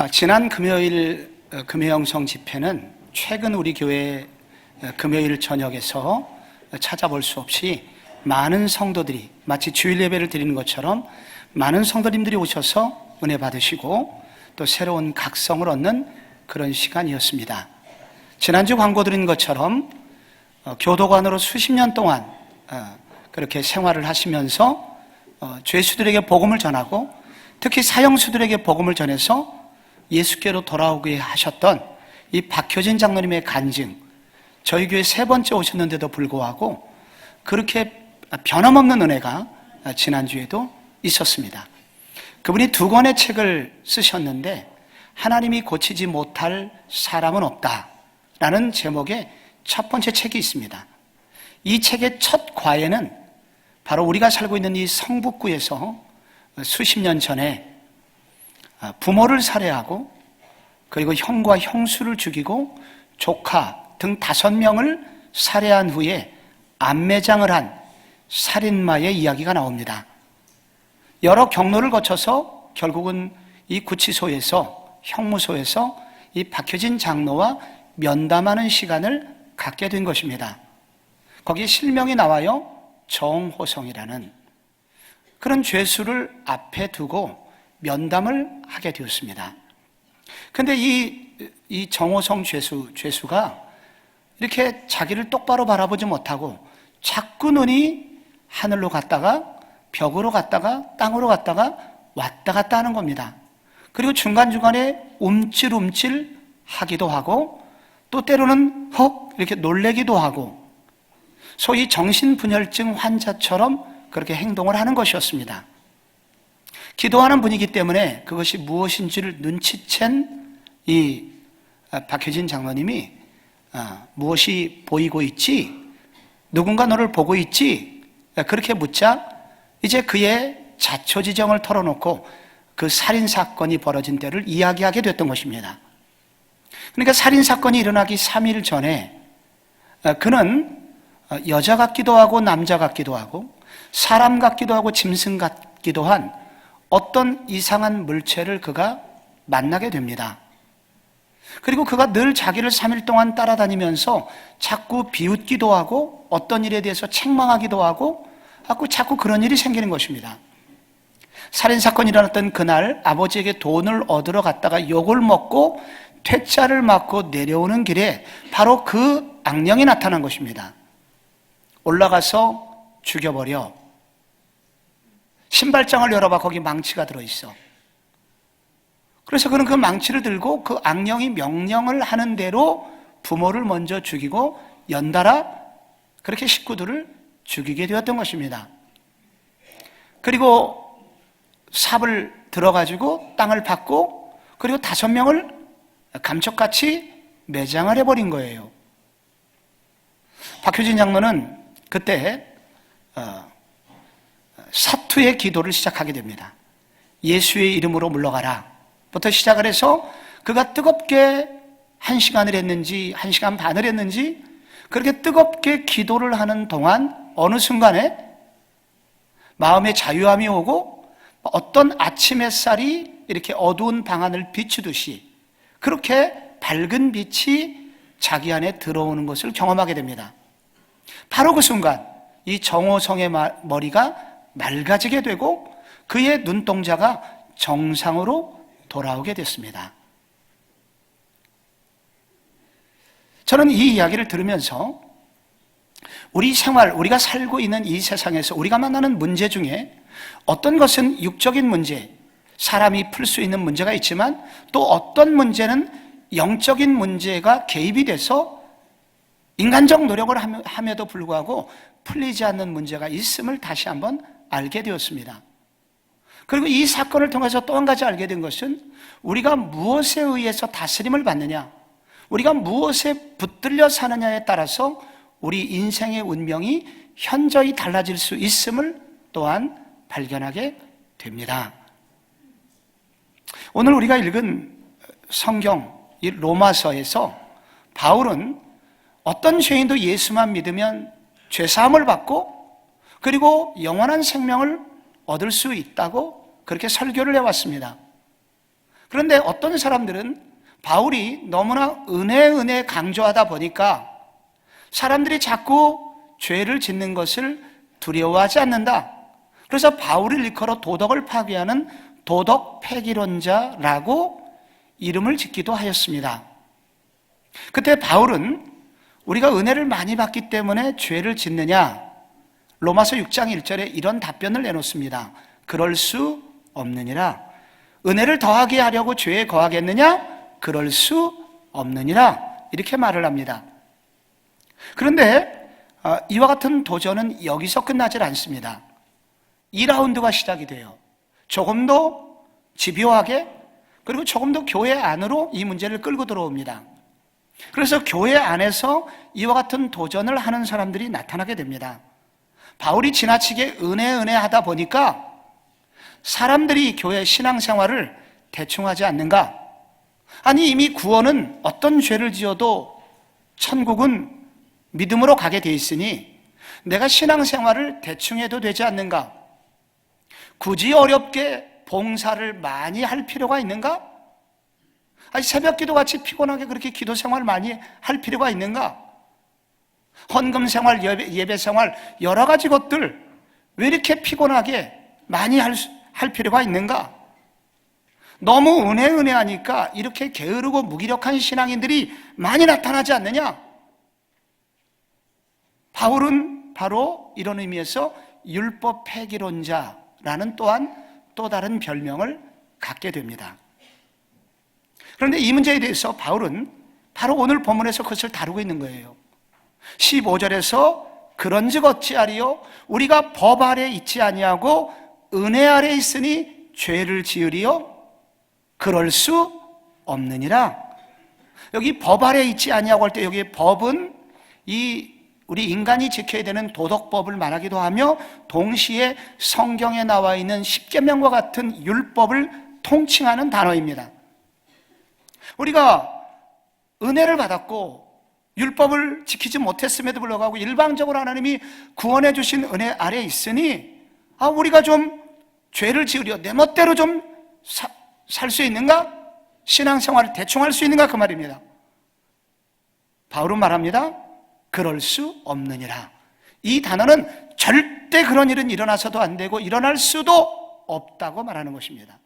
지난 금요일 금요영성 집회는 최근 우리 교회 금요일 저녁에서 찾아볼 수 없이 많은 성도들이 마치 주일 예배를 드리는 것처럼 많은 성도님들이 오셔서 은혜 받으시고 또 새로운 각성을 얻는 그런 시간이었습니다. 지난주 광고 드린 것처럼 교도관으로 수십 년 동안 그렇게 생활을 하시면서 죄수들에게 복음을 전하고 특히 사형수들에게 복음을 전해서 예수께로 돌아오게 하셨던 이 박효진 장로님의 간증, 저희 교회 세 번째 오셨는데도 불구하고 그렇게 변함없는 은혜가 지난주에도 있었습니다. 그분이 2권의 책을 쓰셨는데 하나님이 고치지 못할 사람은 없다라는 제목의 첫 번째 책이 있습니다. 이 책의 첫 과에는 바로 우리가 살고 있는 이 성북구에서 수십 년 전에 부모를 살해하고 그리고 형과 형수를 죽이고 조카 등 5명을 살해한 후에 암매장을 한 살인마의 이야기가 나옵니다. 여러 경로를 거쳐서 결국은 이 구치소에서 형무소에서 이 박효진 장로와 면담하는 시간을 갖게 된 것입니다. 거기에 실명이 나와요. 정호성이라는 그런 죄수를 앞에 두고 면담을 하게 되었습니다. 그런데 이 정호성 죄수가 이렇게 자기를 똑바로 바라보지 못하고 자꾸 눈이 하늘로 갔다가 벽으로 갔다가 땅으로 갔다가 왔다 갔다 하는 겁니다. 그리고 중간중간에 움찔움찔 하기도 하고 또 때로는 헉 이렇게 놀래기도 하고 소위 정신분열증 환자처럼 그렇게 행동을 하는 것이었습니다. 기도하는 분이기 때문에 그것이 무엇인지를 눈치챈 이 박효진 장로님이 무엇이 보이고 있지? 누군가 너를 보고 있지? 그렇게 묻자 이제 그의 자초지정을 털어놓고 그 살인사건이 벌어진 때를 이야기하게 됐던 것입니다. 그러니까 살인사건이 일어나기 3일 전에 그는 여자 같기도 하고 남자 같기도 하고 사람 같기도 하고 짐승 같기도 한 어떤 이상한 물체를 그가 만나게 됩니다. 그리고 그가 늘 자기를 3일 동안 따라다니면서 자꾸 비웃기도 하고 어떤 일에 대해서 책망하기도 하고 자꾸 그런 일이 생기는 것입니다. 살인사건이 일어났던 그날 아버지에게 돈을 얻으러 갔다가 욕을 먹고 퇴짜를 맞고 내려오는 길에 바로 그 악령이 나타난 것입니다. 올라가서 죽여버려. 신발장을 열어봐. 거기 망치가 들어있어. 그래서 그는 그 망치를 들고 그 악령이 명령을 하는 대로 부모를 먼저 죽이고 연달아 그렇게 식구들을 죽이게 되었던 것입니다. 그리고 삽을 들어가지고 땅을 팠고 그리고 5명을 감쪽같이 매장을 해버린 거예요. 박효진 장로는 그때 사투의 기도를 시작하게 됩니다. 예수의 이름으로 물러가라 부터 시작을 해서 그가 뜨겁게 1시간을 했는지 1시간 반을 했는지 그렇게 뜨겁게 기도를 하는 동안 어느 순간에 마음의 자유함이 오고 어떤 아침 햇살이 이렇게 어두운 방 안을 비추듯이 그렇게 밝은 빛이 자기 안에 들어오는 것을 경험하게 됩니다. 바로 그 순간 이 정호성의 머리가 맑아지게 되고 그의 눈동자가 정상으로 돌아오게 됐습니다. 저는 이 이야기를 들으면서 우리 생활, 우리가 살고 있는 이 세상에서 우리가 만나는 문제 중에 어떤 것은 육적인 문제, 사람이 풀 수 있는 문제가 있지만 또 어떤 문제는 영적인 문제가 개입이 돼서 인간적 노력을 함에도 불구하고 풀리지 않는 문제가 있음을 다시 한번 알게 되었습니다. 그리고 이 사건을 통해서 또 한 가지 알게 된 것은 우리가 무엇에 의해서 다스림을 받느냐, 우리가 무엇에 붙들려 사느냐에 따라서 우리 인생의 운명이 현저히 달라질 수 있음을 또한 발견하게 됩니다. 오늘 우리가 읽은 성경 이 로마서에서 바울은 어떤 죄인도 예수만 믿으면 죄사함을 받고 그리고 영원한 생명을 얻을 수 있다고 그렇게 설교를 해왔습니다. 그런데 어떤 사람들은 바울이 너무나 은혜 강조하다 보니까 사람들이 자꾸 죄를 짓는 것을 두려워하지 않는다. 그래서 바울을 일컬어 도덕을 파괴하는 도덕 폐기론자라고 이름을 짓기도 하였습니다. 그때 바울은 우리가 은혜를 많이 받기 때문에 죄를 짓느냐? 로마서 6장 1절에 이런 답변을 내놓습니다. 그럴 수 없느니라. 은혜를 더하게 하려고 죄에 거하겠느냐? 그럴 수 없느니라. 이렇게 말을 합니다. 그런데 이와 같은 도전은 여기서 끝나질 않습니다. 2라운드가 시작이 돼요. 조금 더 집요하게, 그리고 조금 더 교회 안으로 이 문제를 끌고 들어옵니다. 그래서 교회 안에서 이와 같은 도전을 하는 사람들이 나타나게 됩니다. 바울이 지나치게 은혜 하다 보니까 사람들이 교회 신앙생활을 대충 하지 않는가? 아니, 이미 구원은 어떤 죄를 지어도 천국은 믿음으로 가게 돼 있으니 내가 신앙생활을 대충 해도 되지 않는가? 굳이 어렵게 봉사를 많이 할 필요가 있는가? 아니, 새벽 기도 같이 피곤하게 그렇게 기도 생활 많이 할 필요가 있는가? 헌금 생활, 예배 생활, 여러 가지 것들 왜 이렇게 피곤하게 많이 할 필요가 있는가? 너무 은혜하니까 이렇게 게으르고 무기력한 신앙인들이 많이 나타나지 않느냐? 바울은 바로 이런 의미에서 율법 폐기론자라는 또한 또 다른 별명을 갖게 됩니다. 그런데 이 문제에 대해서 바울은 바로 오늘 본문에서 그것을 다루고 있는 거예요. 15절에서 그런즉 어찌하리요? 우리가 법 아래 있지 아니하고 은혜 아래 있으니 죄를 지으리요? 그럴 수 없느니라. 여기 법 아래 있지 아니하고 할 때 여기 법은 우리 인간이 지켜야 되는 도덕법을 말하기도 하며 동시에 성경에 나와 있는 십계명과 같은 율법을 통칭하는 단어입니다. 우리가 은혜를 받았고 율법을 지키지 못했음에도 불구하고 일방적으로 하나님이 구원해 주신 은혜 아래 있으니 우리가 좀 죄를 지으려 내 멋대로 좀 살 수 있는가? 신앙생활을 대충 할 수 있는가? 그 말입니다. 바울은 말합니다. 그럴 수 없느니라. 이 단어는 절대 그런 일은 일어나서도 안 되고 일어날 수도 없다고 말하는 것입니다.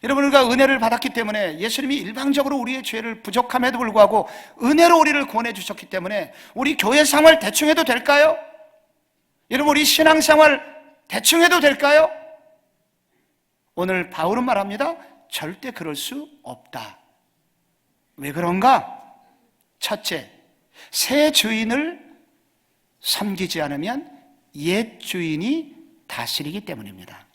여러분, 우리가 은혜를 받았기 때문에 예수님이 일방적으로 우리의 죄를 부족함에도 불구하고 은혜로 우리를 구원해 주셨기 때문에 우리 교회 생활 대충 해도 될까요? 여러분, 우리 신앙생활 대충 해도 될까요? 오늘 바울은 말합니다. 절대 그럴 수 없다. 왜 그런가? 첫째, 새 주인을 섬기지 않으면 옛 주인이 다스리기 때문입니다.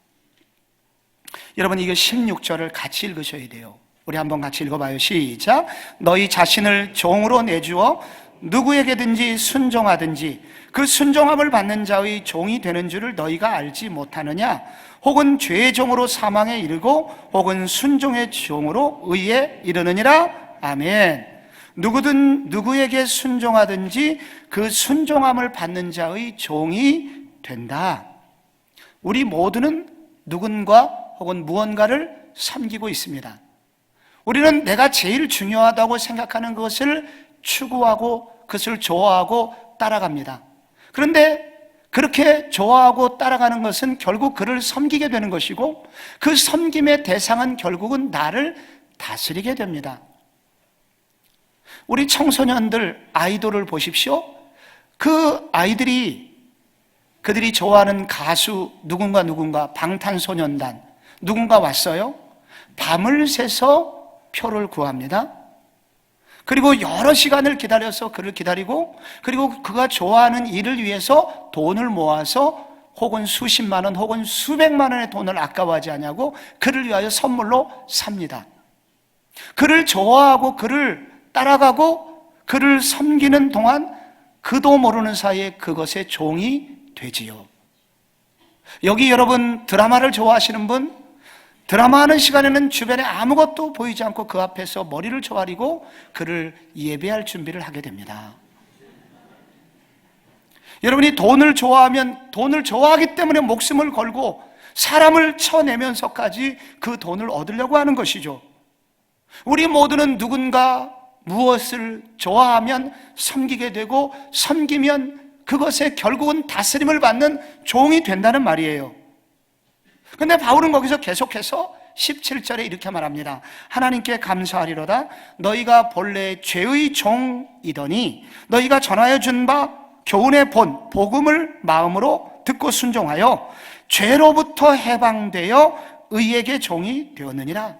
여러분, 이거 16절을 같이 읽으셔야 돼요. 우리 한번 같이 읽어봐요. 시작. 너희 자신을 종으로 내주어 누구에게든지 순종하든지 그 순종함을 받는 자의 종이 되는 줄을 너희가 알지 못하느냐? 혹은 죄의 종으로 사망에 이르고 혹은 순종의 종으로 의에 이르느니라. 아멘. 누구든 누구에게 순종하든지 그 순종함을 받는 자의 종이 된다. 우리 모두는 누군가 혹은 무언가를 섬기고 있습니다. 우리는 내가 제일 중요하다고 생각하는 것을 추구하고 그것을 좋아하고 따라갑니다. 그런데 그렇게 좋아하고 따라가는 것은 결국 그를 섬기게 되는 것이고 그 섬김의 대상은 결국은 나를 다스리게 됩니다. 우리 청소년들 아이돌을 보십시오. 그 아이들이 그들이 좋아하는 가수 누군가 방탄소년단 누군가 왔어요. 밤을 새서 표를 구합니다. 그리고 여러 시간을 기다려서 그를 기다리고 그리고 그가 좋아하는 일을 위해서 돈을 모아서 혹은 수십만 원 혹은 수백만 원의 돈을 아까워하지 않냐고 그를 위하여 선물로 삽니다. 그를 좋아하고 그를 따라가고 그를 섬기는 동안 그도 모르는 사이에 그것의 종이 되지요. 여기 여러분 드라마를 좋아하시는 분, 드라마 하는 시간에는 주변에 아무것도 보이지 않고 그 앞에서 머리를 조아리고 그를 예배할 준비를 하게 됩니다. 여러분이 돈을 좋아하면 돈을 좋아하기 때문에 목숨을 걸고 사람을 쳐내면서까지 그 돈을 얻으려고 하는 것이죠. 우리 모두는 누군가 무엇을 좋아하면 섬기게 되고, 섬기면 그것에 결국은 다스림을 받는 종이 된다는 말이에요. 근데 바울은 거기서 계속해서 17절에 이렇게 말합니다. 하나님께 감사하리로다. 너희가 본래 죄의 종이더니 너희가 전하여 준 바 교훈의 본 복음을 마음으로 듣고 순종하여 죄로부터 해방되어 의에게 종이 되었느니라.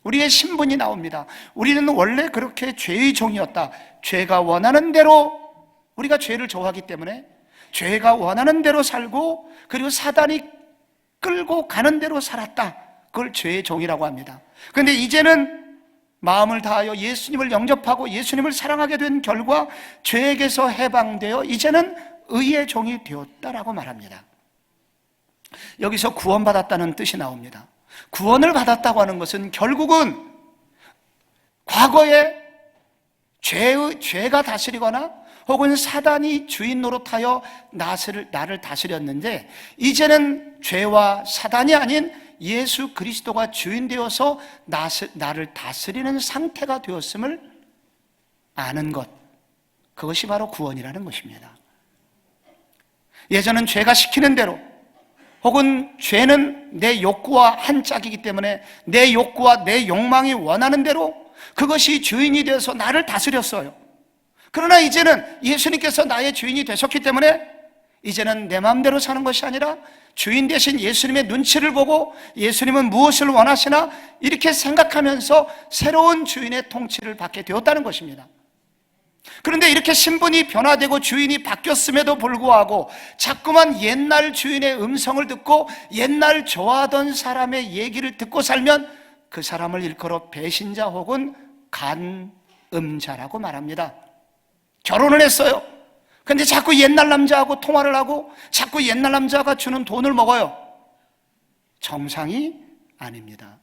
우리의 신분이 나옵니다. 우리는 원래 그렇게 죄의 종이었다. 죄가 원하는 대로, 우리가 죄를 좋아하기 때문에 죄가 원하는 대로 살고, 그리고 사단이 끌고 가는 대로 살았다. 그걸 죄의 종이라고 합니다. 그런데 이제는 마음을 다하여 예수님을 영접하고 예수님을 사랑하게 된 결과 죄에게서 해방되어 이제는 의의 종이 되었다라고 말합니다. 여기서 구원받았다는 뜻이 나옵니다. 구원을 받았다고 하는 것은 결국은 과거에 죄가 다스리거나 혹은 사단이 주인 노릇하여 나를 다스렸는데, 이제는 죄와 사단이 아닌 예수 그리스도가 주인 되어서 나를 다스리는 상태가 되었음을 아는 것, 그것이 바로 구원이라는 것입니다. 예전은 죄가 시키는 대로, 혹은 죄는 내 욕구와 한 짝이기 때문에 내 욕구와 내 욕망이 원하는 대로 그것이 주인이 되어서 나를 다스렸어요. 그러나 이제는 예수님께서 나의 주인이 되셨기 때문에 이제는 내 마음대로 사는 것이 아니라 주인 대신 예수님의 눈치를 보고 예수님은 무엇을 원하시나 이렇게 생각하면서 새로운 주인의 통치를 받게 되었다는 것입니다. 그런데 이렇게 신분이 변화되고 주인이 바뀌었음에도 불구하고 자꾸만 옛날 주인의 음성을 듣고 옛날 좋아하던 사람의 얘기를 듣고 살면 그 사람을 일컬어 배신자 혹은 간음자라고 말합니다. 결혼을 했어요. 근데 자꾸 옛날 남자하고 통화를 하고 자꾸 옛날 남자가 주는 돈을 먹어요. 정상이 아닙니다.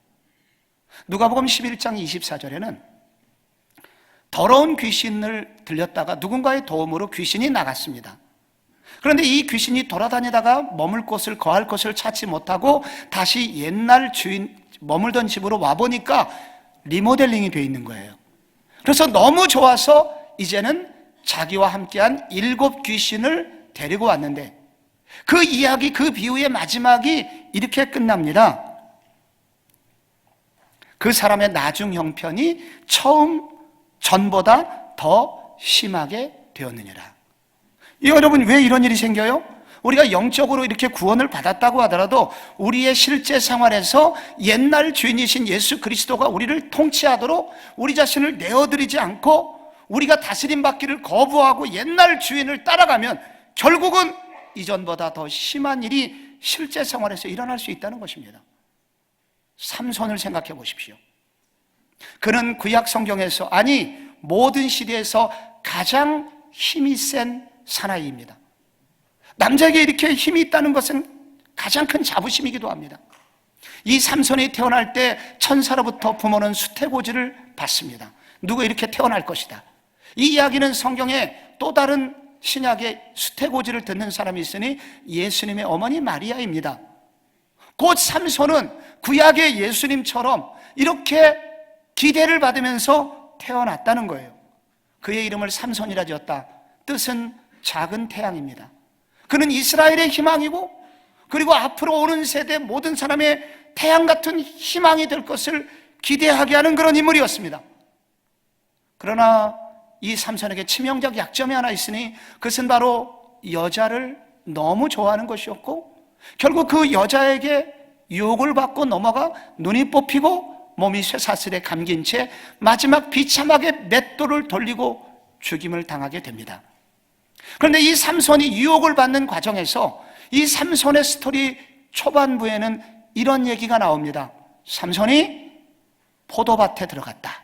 누가복음 11장 24절에는 더러운 귀신을 들렸다가 누군가의 도움으로 귀신이 나갔습니다. 그런데 이 귀신이 돌아다니다가 머물 곳을, 거할 곳을 찾지 못하고 다시 옛날 주인 머물던 집으로 와보니까 리모델링이 되어 있는 거예요. 그래서 너무 좋아서 이제는 자기와 함께한 7 귀신을 데리고 왔는데, 그 이야기, 그 비유의 마지막이 이렇게 끝납니다. 그 사람의 나중 형편이 전보다 더 심하게 되었느니라. 여러분, 왜 이런 일이 생겨요? 우리가 영적으로 이렇게 구원을 받았다고 하더라도 우리의 실제 생활에서 옛날 주인이신 예수 그리스도가 우리를 통치하도록 우리 자신을 내어드리지 않고 우리가 다스림 받기를 거부하고 옛날 주인을 따라가면 결국은 이전보다 더 심한 일이 실제 생활에서 일어날 수 있다는 것입니다. 삼손을 생각해 보십시오. 그는 구약 성경에서, 아니 모든 시대에서 가장 힘이 센 사나이입니다. 남자에게 이렇게 힘이 있다는 것은 가장 큰 자부심이기도 합니다. 이 삼손이 태어날 때 천사로부터 부모는 수태고지를 받습니다. 누가 이렇게 태어날 것이다. 이 이야기는 성경에 또 다른 신약의 수태고지를 듣는 사람이 있으니 예수님의 어머니 마리아입니다. 곧 삼손은 구약의 예수님처럼 이렇게 기대를 받으면서 태어났다는 거예요. 그의 이름을 삼손이라 지었다. 뜻은 작은 태양입니다. 그는 이스라엘의 희망이고, 그리고 앞으로 오는 세대 모든 사람의 태양 같은 희망이 될 것을 기대하게 하는 그런 인물이었습니다. 그러나 이 삼손에게 치명적 약점이 하나 있으니 그것은 바로 여자를 너무 좋아하는 것이었고, 결국 그 여자에게 유혹을 받고 넘어가 눈이 뽑히고 몸이 쇠사슬에 감긴 채 마지막 비참하게 맷돌을 돌리고 죽임을 당하게 됩니다. 그런데 이 삼손이 유혹을 받는 과정에서 이 삼손의 스토리 초반부에는 이런 얘기가 나옵니다. 삼손이 포도밭에 들어갔다.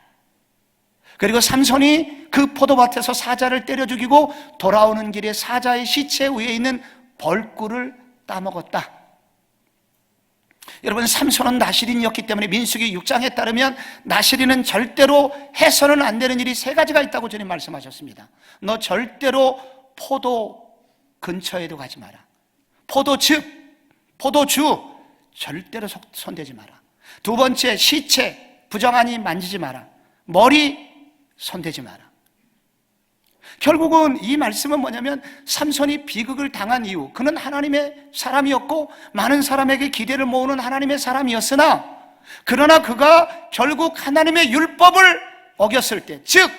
그리고 삼손이 그 포도밭에서 사자를 때려 죽이고 돌아오는 길에 사자의 시체 위에 있는 벌꿀을 따먹었다. 여러분, 삼손은 나실인이었기 때문에 민수기 6장에 따르면 나실인은 절대로 해서는 안 되는 일이 3가지가 있다고 주님 말씀하셨습니다. 너 절대로 포도 근처에도 가지 마라. 포도즙, 포도주, 절대로 손대지 마라. 두 번째, 시체 부정하니 만지지 마라. 머리 손대지 마라. 결국은 이 말씀은 뭐냐면 삼손이 비극을 당한 이유, 그는 하나님의 사람이었고 많은 사람에게 기대를 모으는 하나님의 사람이었으나 그러나 그가 결국 하나님의 율법을 어겼을 때, 즉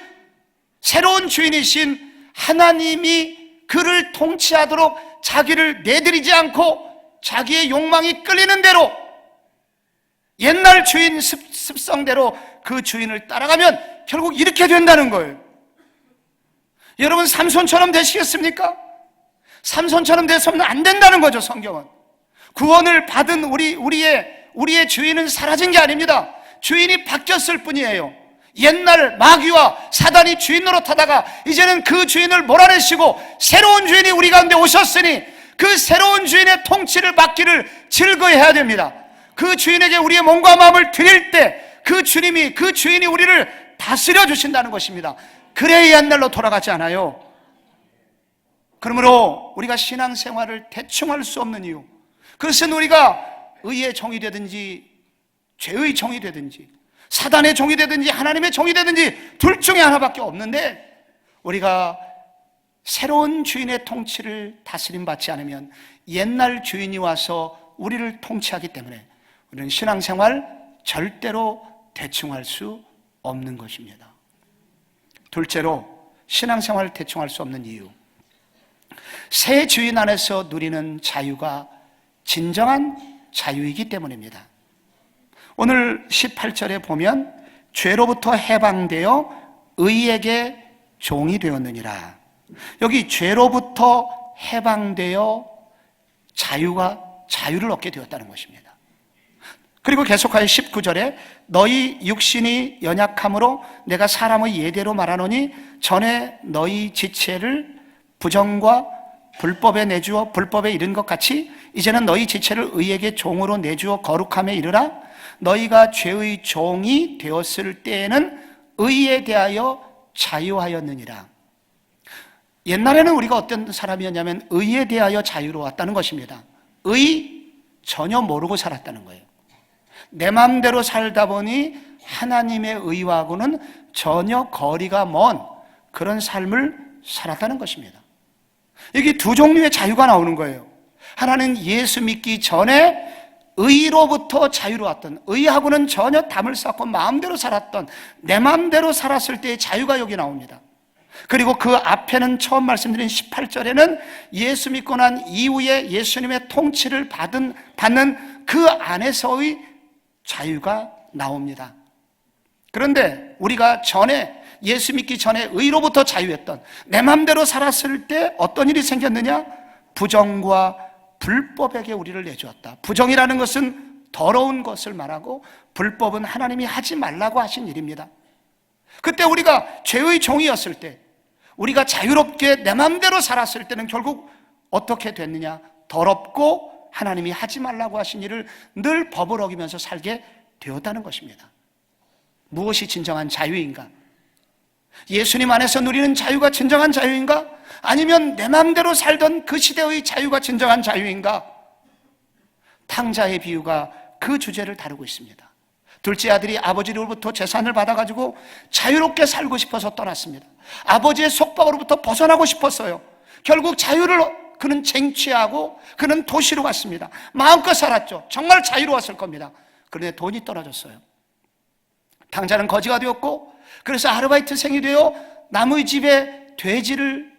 새로운 주인이신 하나님이 그를 통치하도록 자기를 내드리지 않고 자기의 욕망이 끌리는 대로 옛날 주인 습성대로 그 주인을 따라가면 결국 이렇게 된다는 거예요. 여러분, 삼손처럼 되시겠습니까? 삼손처럼 돼서는 안 된다는 거죠. 성경은 구원을 받은 우리의 주인은 사라진 게 아닙니다. 주인이 바뀌었을 뿐이에요. 옛날 마귀와 사단이 주인 노릇하다가 이제는 그 주인을 몰아내시고 새로운 주인이 우리 가운데 오셨으니 그 새로운 주인의 통치를 받기를 즐거이 해야 됩니다. 그 주인에게 우리의 몸과 마음을 드릴 때 그 주인이 우리를 다스려 주신다는 것입니다. 그래야 옛날로 돌아가지 않아요. 그러므로 우리가 신앙생활을 대충 할 수 없는 이유, 그것은 우리가 의의 종이 되든지 죄의 종이 되든지 사단의 종이 되든지 하나님의 종이 되든지 둘 중에 하나밖에 없는데, 우리가 새로운 주인의 통치를 다스림 받지 않으면 옛날 주인이 와서 우리를 통치하기 때문에 우리는 신앙생활 절대로 대충 할 수 없는 것입니다. 둘째로, 신앙생활을 대충 할 수 없는 이유, 새 주인 안에서 누리는 자유가 진정한 자유이기 때문입니다. 오늘 18절에 보면 죄로부터 해방되어 의에게 종이 되었느니라. 여기 죄로부터 해방되어 자유를 얻게 되었다는 것입니다. 그리고 계속하여 19절에 너희 육신이 연약함으로 내가 사람의 예대로 말하노니 전에 너희 지체를 부정과 불법에 내주어 불법에 이른 것 같이 이제는 너희 지체를 의에게 종으로 내주어 거룩함에 이르라. 너희가 죄의 종이 되었을 때에는 의에 대하여 자유하였느니라. 옛날에는 우리가 어떤 사람이었냐면 의에 대하여 자유로웠다는 것입니다. 전혀 모르고 살았다는 거예요. 내 마음대로 살다 보니 하나님의 의와고는 전혀 거리가 먼 그런 삶을 살았다는 것입니다. 여기 두 종류의 자유가 나오는 거예요. 하나는 예수 믿기 전에 의로부터 자유로웠던, 의하고는 전혀 담을 쌓고 마음대로 살았던, 내 마음대로 살았을 때의 자유가 여기 나옵니다. 그리고 그 앞에는 처음 말씀드린 18절에는 예수 믿고 난 이후에 예수님의 통치를 받는 그 안에서의 자유가 나옵니다. 그런데 우리가 예수 믿기 전에 의로부터 자유했던, 내 마음대로 살았을 때 어떤 일이 생겼느냐? 부정과 불법에게 우리를 내주었다. 부정이라는 것은 더러운 것을 말하고 불법은 하나님이 하지 말라고 하신 일입니다. 그때 우리가 죄의 종이었을 때, 우리가 자유롭게 내 마음대로 살았을 때는 결국 어떻게 됐느냐? 더럽고 하나님이 하지 말라고 하신 일을 늘 법을 어기면서 살게 되었다는 것입니다. 무엇이 진정한 자유인가? 예수님 안에서 누리는 자유가 진정한 자유인가? 아니면 내 마음대로 살던 그 시대의 자유가 진정한 자유인가? 탕자의 비유가 그 주제를 다루고 있습니다. 둘째 아들이 아버지로부터 재산을 받아가지고 자유롭게 살고 싶어서 떠났습니다. 아버지의 속박으로부터 벗어나고 싶었어요. 결국 자유를 그는 쟁취하고 그는 도시로 갔습니다. 마음껏 살았죠. 정말 자유로웠을 겁니다. 그런데 돈이 떨어졌어요. 탕자는 거지가 되었고, 그래서 아르바이트생이 되어 남의 집에 돼지를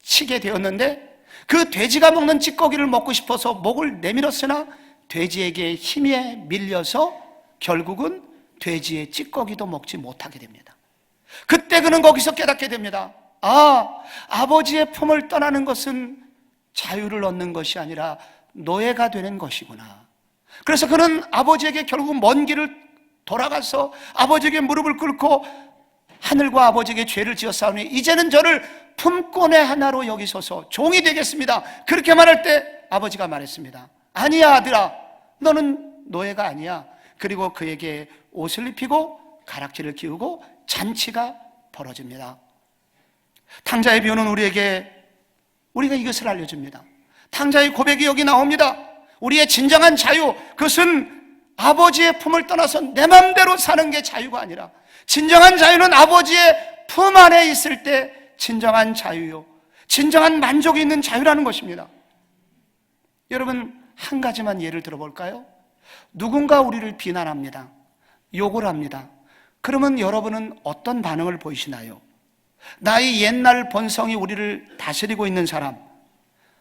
치게 되었는데, 그 돼지가 먹는 찌꺼기를 먹고 싶어서 목을 내밀었으나 돼지에게 힘에 밀려서 결국은 돼지의 찌꺼기도 먹지 못하게 됩니다. 그때 그는 거기서 깨닫게 됩니다. 아버지의 품을 떠나는 것은 자유를 얻는 것이 아니라 노예가 되는 것이구나. 그래서 그는 아버지에게 결국 먼 길을 돌아가서 아버지에게 무릎을 꿇고 하늘과 아버지에게 죄를 지었사오니 이제는 저를 품꾼의 하나로 여기소서, 종이 되겠습니다. 그렇게 말할 때 아버지가 말했습니다. 아니야 아들아, 너는 노예가 아니야. 그리고 그에게 옷을 입히고 가락지를 끼우고 잔치가 벌어집니다. 탕자의 비유는 우리가 이것을 알려줍니다. 탕자의 고백이 여기 나옵니다. 우리의 진정한 자유, 그것은 아버지의 품을 떠나서 내 맘대로 사는 게 자유가 아니라, 진정한 자유는 아버지의 품 안에 있을 때 진정한 자유요, 진정한 만족이 있는 자유라는 것입니다. 여러분, 한 가지만 예를 들어볼까요? 누군가 우리를 비난합니다. 욕을 합니다. 그러면 여러분은 어떤 반응을 보이시나요? 나의 옛날 본성이 우리를 다스리고 있는 사람,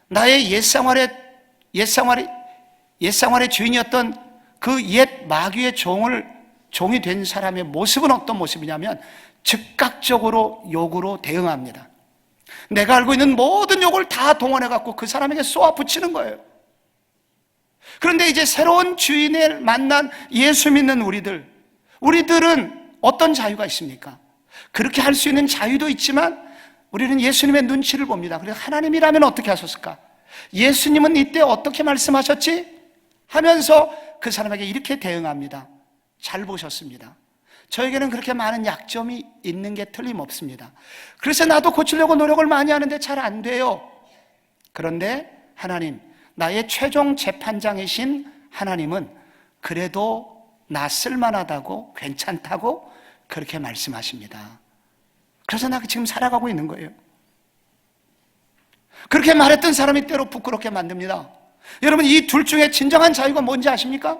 나의 옛생활의 주인이었던 그 옛 마귀의 종이 된 사람의 모습은 어떤 모습이냐면 즉각적으로 욕으로 대응합니다. 내가 알고 있는 모든 욕을 다 동원해갖고 그 사람에게 쏘아붙이는 거예요. 그런데 이제 새로운 주인을 만난 예수 믿는 우리들은 어떤 자유가 있습니까? 그렇게 할 수 있는 자유도 있지만 우리는 예수님의 눈치를 봅니다. 그래서 하나님이라면 어떻게 하셨을까? 예수님은 이때 어떻게 말씀하셨지? 하면서 그 사람에게 이렇게 대응합니다. 잘 보셨습니다. 저에게는 그렇게 많은 약점이 있는 게 틀림없습니다. 그래서 나도 고치려고 노력을 많이 하는데 잘 안 돼요. 그런데 하나님, 나의 최종 재판장이신 하나님은 그래도 나 쓸만하다고, 괜찮다고 그렇게 말씀하십니다. 그래서 나 지금 살아가고 있는 거예요. 그렇게 말했던 사람이 때로 부끄럽게 만듭니다. 여러분, 이 둘 중에 진정한 자유가 뭔지 아십니까?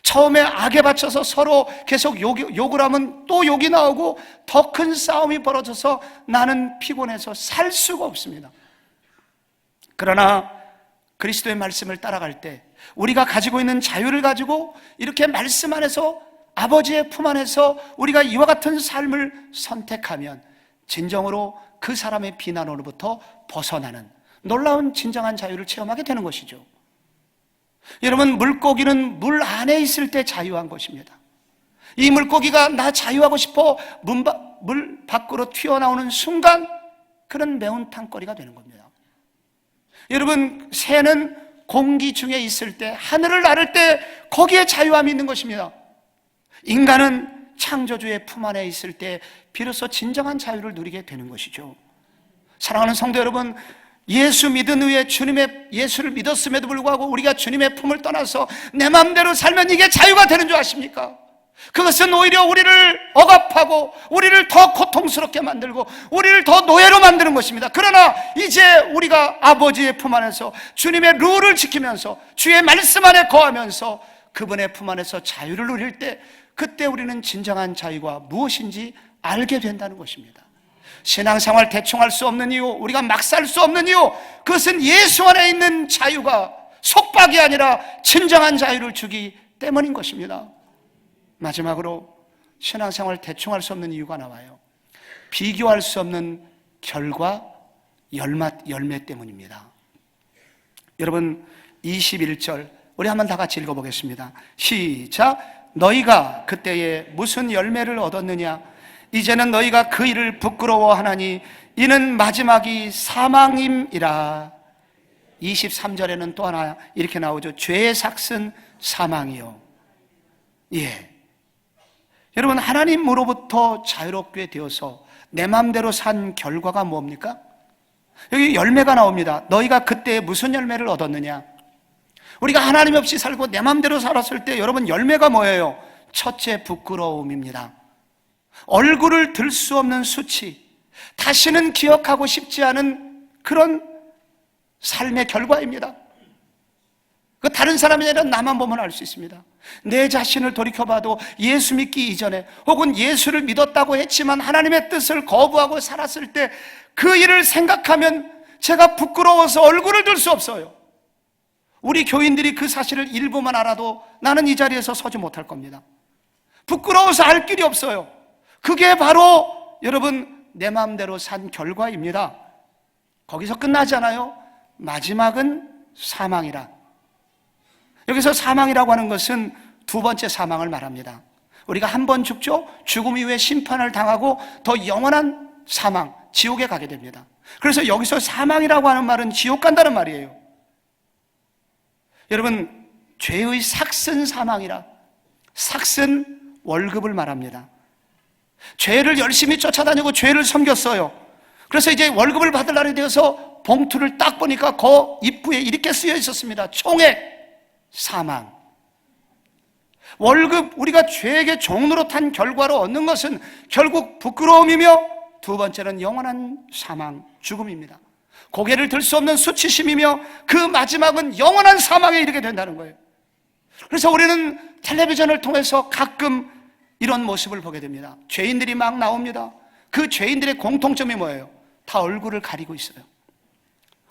처음에 악에 받쳐서 서로 계속 욕을 하면 또 욕이 나오고 더 큰 싸움이 벌어져서 나는 피곤해서 살 수가 없습니다. 그러나 그리스도의 말씀을 따라갈 때 우리가 가지고 있는 자유를 가지고 이렇게 말씀 안에서, 아버지의 품 안에서 우리가 이와 같은 삶을 선택하면 진정으로 그 사람의 비난으로부터 벗어나는 놀라운 진정한 자유를 체험하게 되는 것이죠. 여러분, 물고기는 물 안에 있을 때 자유한 것입니다. 이 물고기가 나 자유하고 싶어 물 밖으로 튀어나오는 순간 그런 매운탕거리가 되는 겁니다. 여러분, 새는 공기 중에 있을 때, 하늘을 나를 때 거기에 자유함이 있는 것입니다. 인간은 창조주의 품 안에 있을 때 비로소 진정한 자유를 누리게 되는 것이죠. 사랑하는 성도 여러분, 예수 믿은 후에 예수를 믿었음에도 불구하고 우리가 주님의 품을 떠나서 내 마음대로 살면 이게 자유가 되는 줄 아십니까? 그것은 오히려 우리를 억압하고 우리를 더 고통스럽게 만들고 우리를 더 노예로 만드는 것입니다. 그러나 이제 우리가 아버지의 품 안에서 주님의 룰을 지키면서 주의 말씀 안에 거하면서 그분의 품 안에서 자유를 누릴 때, 그때 우리는 진정한 자유가 무엇인지 알게 된다는 것입니다. 신앙생활 대충 할 수 없는 이유, 우리가 막 살 수 없는 이유, 그것은 예수 안에 있는 자유가 속박이 아니라 진정한 자유를 주기 때문인 것입니다. 마지막으로 신앙생활 대충 할 수 없는 이유가 나와요. 비교할 수 없는 결과, 열매 때문입니다. 여러분, 21절 우리 한번 다 같이 읽어보겠습니다. 시작. 너희가 그때에 무슨 열매를 얻었느냐? 이제는 너희가 그 일을 부끄러워하나니 이는 마지막이 사망임이라. 23절에는 또 하나 이렇게 나오죠. 죄의 삭은 사망이요. 예. 여러분, 하나님으로부터 자유롭게 되어서 내 마음대로 산 결과가 뭡니까? 여기 열매가 나옵니다. 너희가 그때 무슨 열매를 얻었느냐? 우리가 하나님 없이 살고 내 마음대로 살았을 때 여러분, 열매가 뭐예요? 첫째, 부끄러움입니다. 얼굴을 들 수 없는 수치, 다시는 기억하고 싶지 않은 그런 삶의 결과입니다. 그 다른 사람이 아니라 나만 보면 알 수 있습니다. 내 자신을 돌이켜봐도 예수 믿기 이전에 혹은 예수를 믿었다고 했지만 하나님의 뜻을 거부하고 살았을 때 그 일을 생각하면 제가 부끄러워서 얼굴을 들 수 없어요. 우리 교인들이 그 사실을 일부만 알아도 나는 이 자리에서 서지 못할 겁니다. 부끄러워서 알 길이 없어요. 그게 바로 여러분 내 마음대로 산 결과입니다. 거기서 끝나지 않아요. 마지막은 사망이라. 여기서 사망이라고 하는 것은 두 번째 사망을 말합니다. 우리가 한 번 죽죠. 죽음 이후에 심판을 당하고 더 영원한 사망, 지옥에 가게 됩니다. 그래서 여기서 사망이라고 하는 말은 지옥 간다는 말이에요. 여러분, 죄의 삭은 사망이라. 삭은 월급을 말합니다. 죄를 열심히 쫓아다니고 죄를 섬겼어요. 그래서 이제 월급을 받을 날이 되어서 봉투를 딱 보니까 그 입구에 이렇게 쓰여 있었습니다. 총액. 사망. 월급, 우리가 죄에게 종으로 탄 결과로 얻는 것은 결국 부끄러움이며, 두 번째는 영원한 사망, 죽음입니다. 고개를 들 수 없는 수치심이며, 그 마지막은 영원한 사망에 이르게 된다는 거예요. 그래서 우리는 텔레비전을 통해서 가끔 이런 모습을 보게 됩니다. 죄인들이 막 나옵니다. 그 죄인들의 공통점이 뭐예요? 다 얼굴을 가리고 있어요.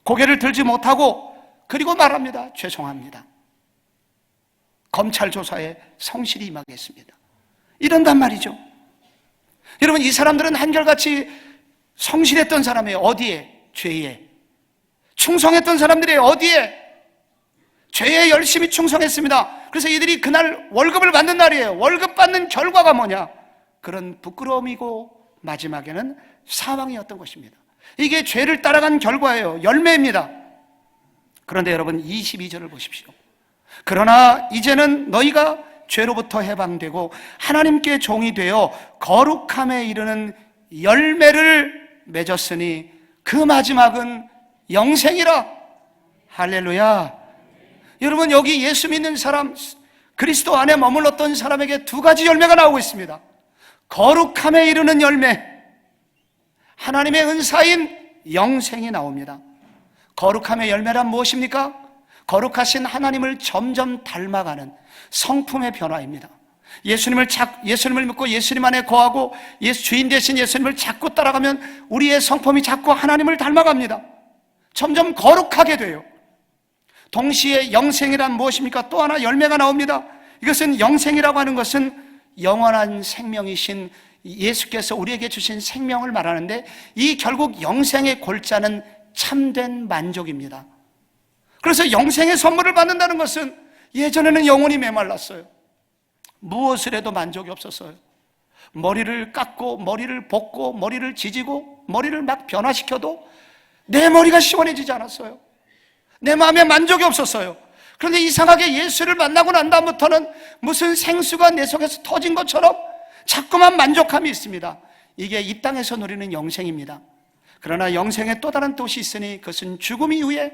고개를 들지 못하고, 그리고 말합니다. 죄송합니다. 검찰 조사에 성실히 임하겠습니다. 이런단 말이죠. 여러분, 이 사람들은 한결같이 성실했던 사람이에요. 어디에? 죄에. 충성했던 사람들이에요. 어디에? 죄에 열심히 충성했습니다. 그래서 이들이 그날 월급을 받는 날이에요. 월급 받는 결과가 뭐냐? 그런 부끄러움이고 마지막에는 사망이었던 것입니다. 이게 죄를 따라간 결과예요. 열매입니다. 그런데 여러분, 22절을 보십시오. 그러나 이제는 너희가 죄로부터 해방되고 하나님께 종이 되어 거룩함에 이르는 열매를 맺었으니 그 마지막은 영생이라. 할렐루야. 여러분, 여기 예수 믿는 사람, 그리스도 안에 머물렀던 사람에게 두 가지 열매가 나오고 있습니다. 거룩함에 이르는 열매, 하나님의 은사인 영생이 나옵니다. 거룩함의 열매란 무엇입니까? 거룩하신 하나님을 점점 닮아가는 성품의 변화입니다. 예수님을 믿고 예수님 안에 거하고 주인 되신 예수님을 자꾸 따라가면 우리의 성품이 자꾸 하나님을 닮아갑니다. 점점 거룩하게 돼요. 동시에 영생이란 무엇입니까? 또 하나 열매가 나옵니다. 이것은, 영생이라고 하는 것은 영원한 생명이신 예수께서 우리에게 주신 생명을 말하는데, 이 결국 영생의 골자는 참된 만족입니다. 그래서 영생의 선물을 받는다는 것은, 예전에는 영혼이 메말랐어요. 무엇을 해도 만족이 없었어요. 머리를 깎고 머리를 볶고 머리를 지지고 머리를 막 변화시켜도 내 머리가 시원해지지 않았어요. 내 마음에 만족이 없었어요. 그런데 이상하게 예수를 만나고 난 다음부터는 무슨 생수가 내 속에서 터진 것처럼 자꾸만 만족함이 있습니다. 이게 이 땅에서 누리는 영생입니다. 그러나 영생의 또 다른 뜻이 있으니, 그것은 죽음 이후에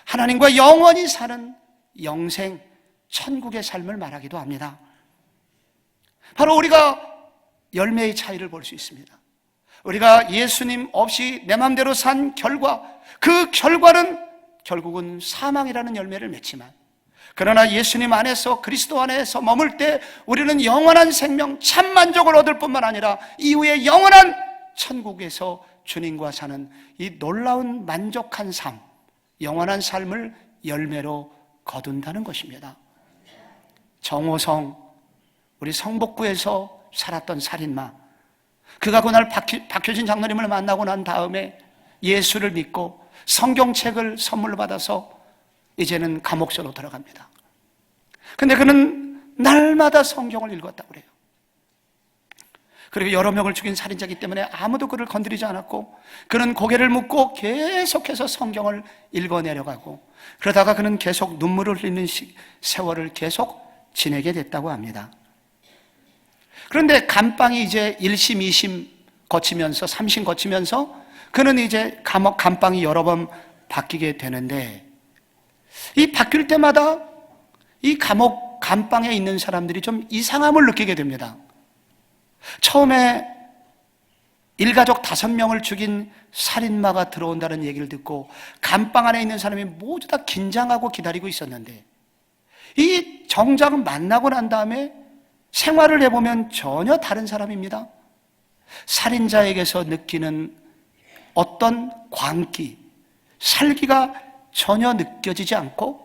하나님과 영원히 사는 영생, 천국의 삶을 말하기도 합니다. 바로 우리가 열매의 차이를 볼 수 있습니다. 우리가 예수님 없이 내 마음대로 산 결과, 그 결과는 결국은 사망이라는 열매를 맺지만, 그러나 예수님 안에서, 그리스도 안에서 머물 때 우리는 영원한 생명, 참 만족을 얻을 뿐만 아니라 이후에 영원한 천국에서 주님과 사는 이 놀라운 만족한 삶, 영원한 삶을 열매로 거둔다는 것입니다. 정호성, 우리 성북구에서 살았던 살인마, 그가 그날 박효진 장로님을 만나고 난 다음에 예수를 믿고 성경책을 선물로 받아서 이제는 감옥소로 들어갑니다. 근데 그는 날마다 성경을 읽었다고 그래요. 그리고 여러 명을 죽인 살인자이기 때문에 아무도 그를 건드리지 않았고, 그는 고개를 묵고 계속해서 성경을 읽어내려가고, 그러다가 그는 계속 눈물을 흘리는 세월을 계속 지내게 됐다고 합니다. 그런데 감방이 이제 1심, 2심 거치면서 3심 거치면서 그는 이제 감방이 여러 번 바뀌게 되는데, 이 바뀔 때마다 이 감방에 있는 사람들이 좀 이상함을 느끼게 됩니다. 처음에 일가족 5명을 죽인 살인마가 들어온다는 얘기를 듣고 감방 안에 있는 사람이 모두 다 긴장하고 기다리고 있었는데, 이 정작 만나고 난 다음에 생활을 해보면 전혀 다른 사람입니다. 살인자에게서 느끼는 어떤 광기, 살기가 전혀 느껴지지 않고,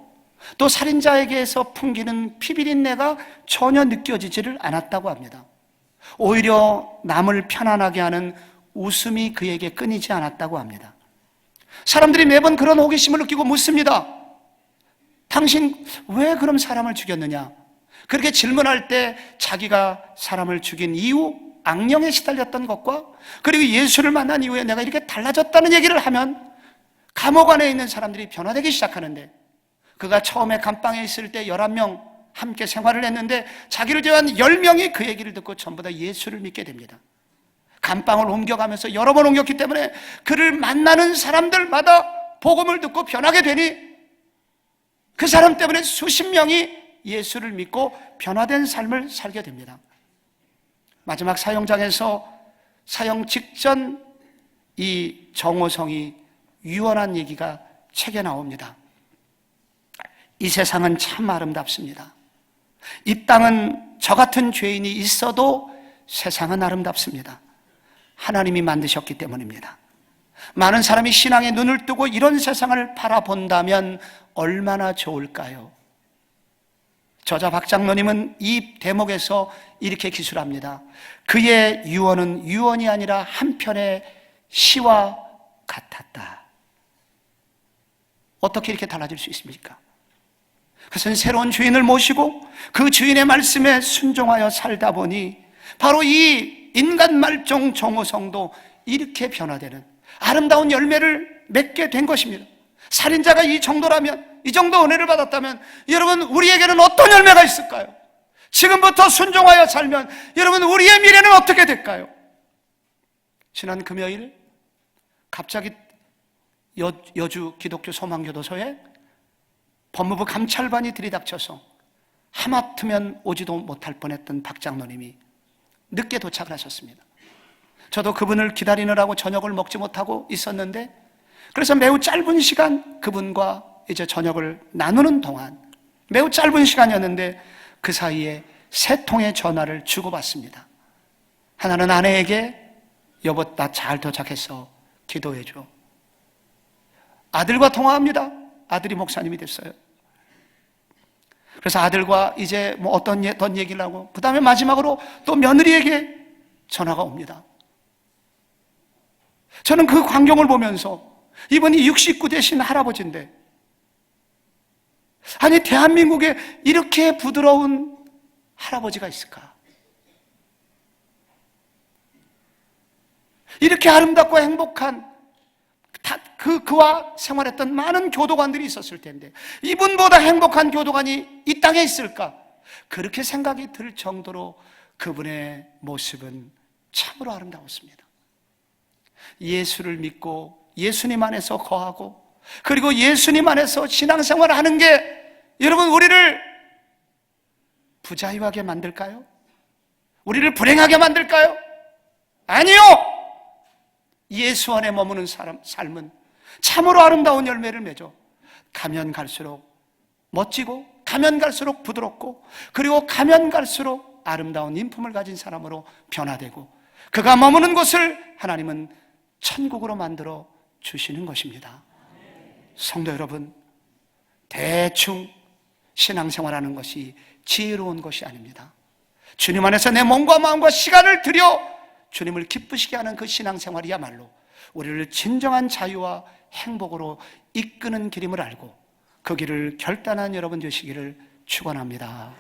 또 살인자에게서 풍기는 피비린내가 전혀 느껴지지를 않았다고 합니다. 오히려 남을 편안하게 하는 웃음이 그에게 끊이지 않았다고 합니다. 사람들이 매번 그런 호기심을 느끼고 묻습니다. 당신 왜 그럼 사람을 죽였느냐? 그렇게 질문할 때 자기가 사람을 죽인 이유, 악령에 시달렸던 것과 그리고 예수를 만난 이후에 내가 이렇게 달라졌다는 얘기를 하면 감옥 안에 있는 사람들이 변화되기 시작하는데, 그가 처음에 감방에 있을 때 11명 함께 생활을 했는데 자기를 제외한 10명이 그 얘기를 듣고 전부 다 예수를 믿게 됩니다. 감방을 옮겨가면서 여러 번 옮겼기 때문에 그를 만나는 사람들마다 복음을 듣고 변하게 되니, 그 사람 때문에 수십 명이 예수를 믿고 변화된 삶을 살게 됩니다. 마지막 사형장에서 사형 직전 이 정호성이 유언한 얘기가 책에 나옵니다. 이 세상은 참 아름답습니다. 이 땅은 저 같은 죄인이 있어도 세상은 아름답습니다. 하나님이 만드셨기 때문입니다. 많은 사람이 신앙에 눈을 뜨고 이런 세상을 바라본다면 얼마나 좋을까요? 저자 박장로님은 이 대목에서 이렇게 기술합니다. 그의 유언은 유언이 아니라 한편의 시와 같았다. 어떻게 이렇게 달라질 수 있습니까? 그것은 새로운 주인을 모시고 그 주인의 말씀에 순종하여 살다 보니 바로 이 인간 말종 정호성도 이렇게 변화되는 아름다운 열매를 맺게 된 것입니다. 살인자가 이 정도라면, 이 정도 은혜를 받았다면 여러분, 우리에게는 어떤 열매가 있을까요? 지금부터 순종하여 살면 여러분, 우리의 미래는 어떻게 될까요? 지난 금요일 갑자기 여주 기독교 소망교도소에 법무부 감찰반이 들이닥쳐서 하마터면 오지도 못할 뻔했던 박장로님이 늦게 도착을 하셨습니다. 저도 그분을 기다리느라고 저녁을 먹지 못하고 있었는데, 그래서 매우 짧은 시간 그분과 이제 저녁을 나누는 동안, 매우 짧은 시간이었는데 그 사이에 세 통의 전화를 주고받습니다. 하나는 아내에게 여보 나 잘 도착했어 기도해줘. 아들과 통화합니다. 아들이 목사님이 됐어요. 그래서 아들과 이제 뭐 어떤 얘기를 하고, 그 다음에 마지막으로 또 며느리에게 전화가 옵니다. 저는 그 광경을 보면서 이분이 69 되신 할아버지인데, 아니 대한민국에 이렇게 부드러운 할아버지가 있을까? 이렇게 아름답고 행복한 그와 생활했던 많은 교도관들이 있었을 텐데 이분보다 행복한 교도관이 이 땅에 있을까? 그렇게 생각이 들 정도로 그분의 모습은 참으로 아름다웠습니다. 예수를 믿고 예수님 안에서 거하고, 그리고 예수님 안에서 신앙생활을 하는 게 여러분 우리를 부자유하게 만들까요? 우리를 불행하게 만들까요? 아니요! 예수 안에 머무는 삶은 참으로 아름다운 열매를 맺어 가면 갈수록 멋지고, 가면 갈수록 부드럽고, 그리고 가면 갈수록 아름다운 인품을 가진 사람으로 변화되고, 그가 머무는 곳을 하나님은 천국으로 만들어 주시는 것입니다. 성도 여러분, 대충 신앙생활하는 것이 지혜로운 것이 아닙니다. 주님 안에서 내 몸과 마음과 시간을 들여 주님을 기쁘시게 하는 그 신앙생활이야말로 우리를 진정한 자유와 행복으로 이끄는 길임을 알고 그 길을 결단한 여러분 되시기를 축원합니다.